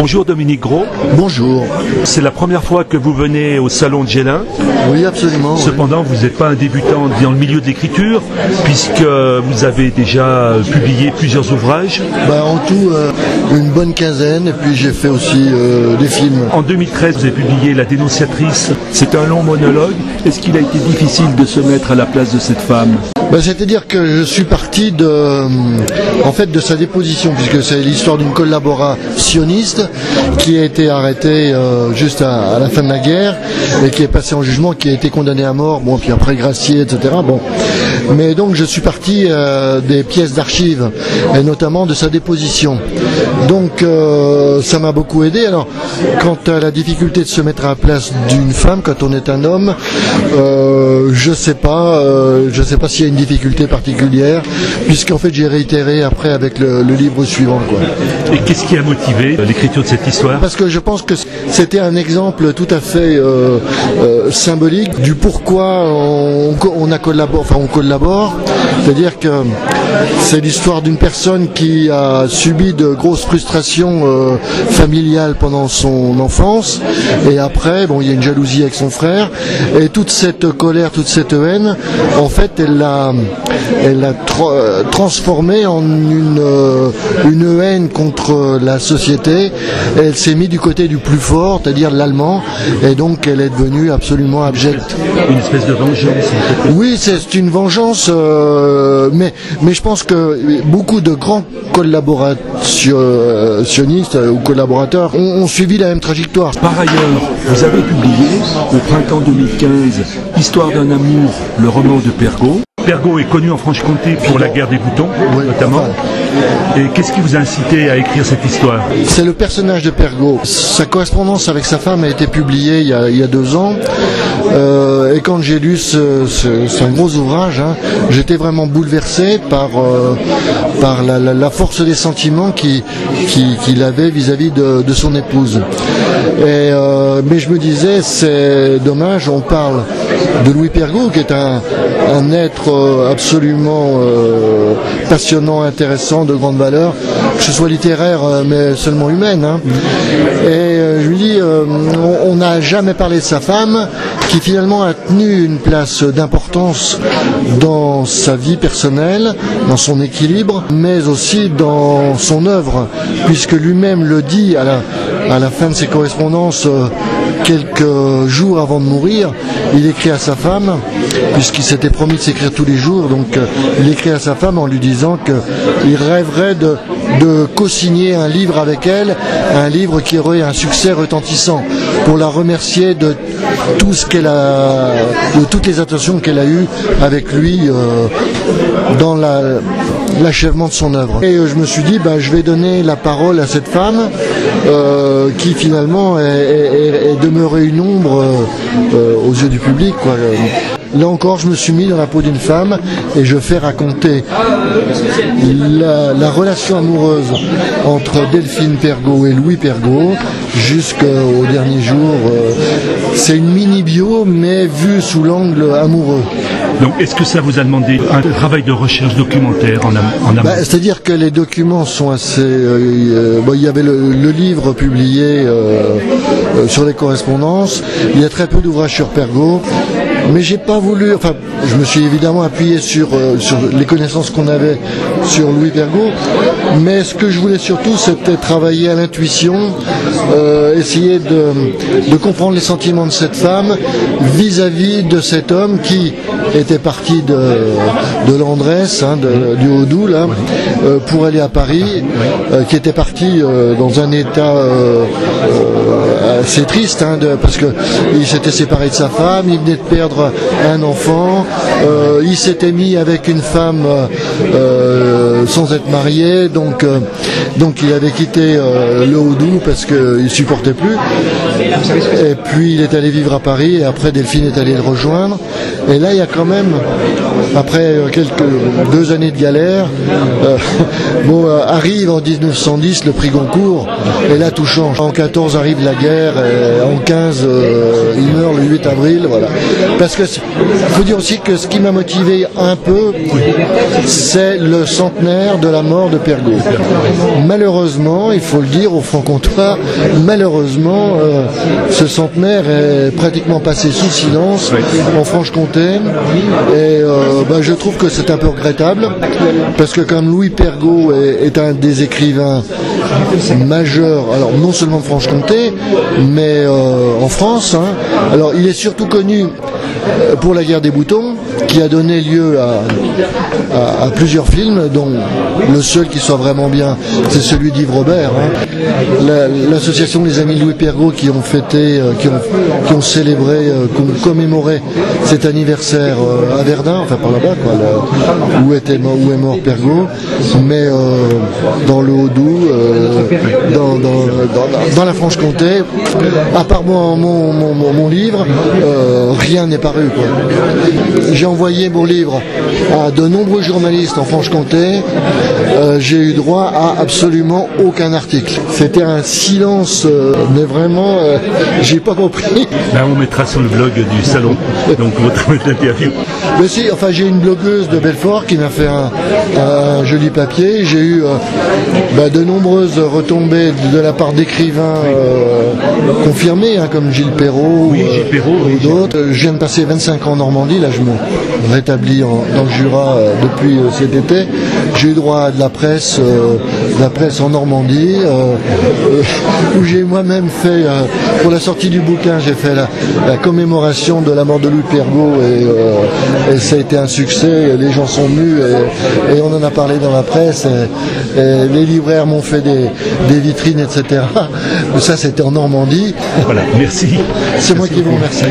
Bonjour Dominique Gros. Bonjour. C'est la première fois que vous venez au Salon de Gélin. Oui, absolument. Cependant, vous n'êtes pas un débutant dans le milieu de l'écriture, puisque vous avez déjà publié plusieurs ouvrages. En tout, une bonne quinzaine, et puis j'ai fait aussi des films. En 2013, vous avez publié La dénonciatrice. C'est un long monologue. Est-ce qu'il a été difficile de se mettre à la place de cette femme ? C'est-à-dire que je suis parti de sa déposition, puisque c'est l'histoire d'une collaborationniste qui a été arrêtée juste à la fin de la guerre et qui est passée en jugement, qui a été condamnée à mort, puis après graciée, etc. Mais donc je suis parti des pièces d'archives et notamment de sa déposition. Donc ça m'a beaucoup aidé. Alors, quant à la difficulté de se mettre à la place d'une femme quand on est un homme, je sais pas s'il y a une difficulté particulière, puisqu'en fait j'ai réitéré après avec le livre suivant, quoi. Et qu'est-ce qui a motivé l'écriture de cette histoire ? Parce que je pense que c'était un exemple tout à fait symbolique du pourquoi on collabore. C'est-à-dire que c'est l'histoire d'une personne qui a subi de grosses frustrations familiales pendant son enfance, et après, il y a une jalousie avec son frère, et toute cette colère, toute cette haine, en fait, elle l'a transformée en une haine contre la société, et elle s'est mise du côté du plus fort, c'est-à-dire l'allemand, et donc elle est devenue absolument abjecte. Une espèce de vengeance. Oui, c'est une vengeance, mais je pense que beaucoup de grands collaborationnistes ou collaborateurs ont suivi la même trajectoire. Par ailleurs, vous avez publié, au printemps 2015, Histoire d'un amour, le roman de Pergaud. Pergaud est connu en Franche-Comté pour la guerre des boutons, notamment. Et qu'est-ce qui vous a incité à écrire cette histoire ? C'est le personnage de Pergaud. Sa correspondance avec sa femme a été publiée il y a 2 ans. Et quand j'ai lu c'est un gros ouvrage, j'étais vraiment bouleversé par la force des sentiments qu'il avait vis-à-vis de son épouse. Mais je me disais, c'est dommage, on parle de Louis Pergaud, qui est un être absolument passionnant, intéressant, de grande valeur, que ce soit littéraire mais seulement humaine. Et je lui dis, on n'a jamais parlé de sa femme, qui finalement a tenu une place d'importance dans sa vie personnelle, dans son équilibre, mais aussi dans son œuvre, puisque lui-même le dit à la fin de ses correspondances, quelques jours avant de mourir, il écrit à sa femme, puisqu'il s'était promis de s'écrire tous les jours, donc il écrit à sa femme en lui disant qu'il rêverait de co-signer un livre avec elle, un livre qui aurait un succès retentissant, pour la remercier de tout ce qu'elle a, de toutes les attentions qu'elle a eues avec lui dans l'achèvement de son œuvre. Et je me suis dit, je vais donner la parole à cette femme qui finalement est demeurée une ombre aux yeux du public, quoi. Là encore, je me suis mis dans la peau d'une femme et je fais raconter la relation amoureuse entre Delphine Pergaud et Louis Pergaud jusqu'au dernier jour. C'est une mini-bio, mais vue sous l'angle amoureux. Donc, est-ce que ça vous a demandé un travail de recherche documentaire en amont ? C'est-à-dire que les documents sont assez... il y avait le livre publié sur les correspondances. Il y a très peu d'ouvrages sur Pergaud. Mais j'ai pas voulu... je me suis évidemment appuyé sur les connaissances qu'on avait sur Louis Pergaud. Mais ce que je voulais surtout, c'était travailler à l'intuition, essayer de comprendre les sentiments de cette femme vis-à-vis de cet homme qui était parti de Landresse, du Haut-Doubs, là, pour aller à Paris, qui était parti dans un état assez triste, parce qu'il s'était séparé de sa femme, il venait de perdre un enfant, il s'était mis avec une femme sans être marié, donc il avait quitté le Haut-Doubs parce qu'il supportait plus, et puis il est allé vivre à Paris, et après Delphine est allée le rejoindre, et là il y a quand même, après 2 années de galère, arrive en 1910 le prix Goncourt, et là tout change. En 14 arrive la guerre, et en 15 il meurt le 8 avril, voilà. Parce que il faut dire aussi que ce qui m'a motivé un peu, c'est le centenaire de la mort de Pergaud. Malheureusement, il faut le dire au Franc-Comtois, malheureusement, ce centenaire est pratiquement passé sous silence en Franche-Comté. Et je trouve que c'est un peu regrettable, parce que comme Louis Pergaud est un des écrivains majeurs, alors non seulement de Franche-Comté, mais en France. Alors il est surtout connu pour La Guerre des Boutons, qui a donné lieu à plusieurs films, dont le seul qui soit vraiment bien, c'est celui d'Yves Robert. L'association des Amis de Louis Pergaud qui ont fêté, qui ont célébré, qui ont commémoré cet anniversaire à Verdun, enfin par là-bas, où est mort Pergaud, mais dans le Haut-Doubs, dans la Franche-Comté, à part mon livre, rien n'est paru, quoi. J'ai envoyé mon livre à de nombreux journalistes en Franche-Comté. J'ai eu droit à absolument aucun article. C'était un silence, mais vraiment, j'ai pas compris. Là, on mettra sur le blog du salon, donc votre interview. Mais si, enfin, j'ai une blogueuse de Belfort qui m'a fait un joli papier. J'ai eu de nombreuses retombées de la part d'écrivains confirmés, comme Gilles Perrault, ou d'autres. Je viens de passer 25 ans en Normandie, là je me rétablis dans le Jura depuis cet été. J'ai eu droit à de la presse en Normandie, où j'ai moi-même fait, pour la sortie du bouquin, j'ai fait la commémoration de la mort de Louis Pergaud, et ça a été un succès, les gens sont mus, et on en a parlé dans la presse, et les libraires m'ont fait des vitrines, etc. Ça, c'était en Normandie. Voilà, merci. C'est moi qui vous remercie.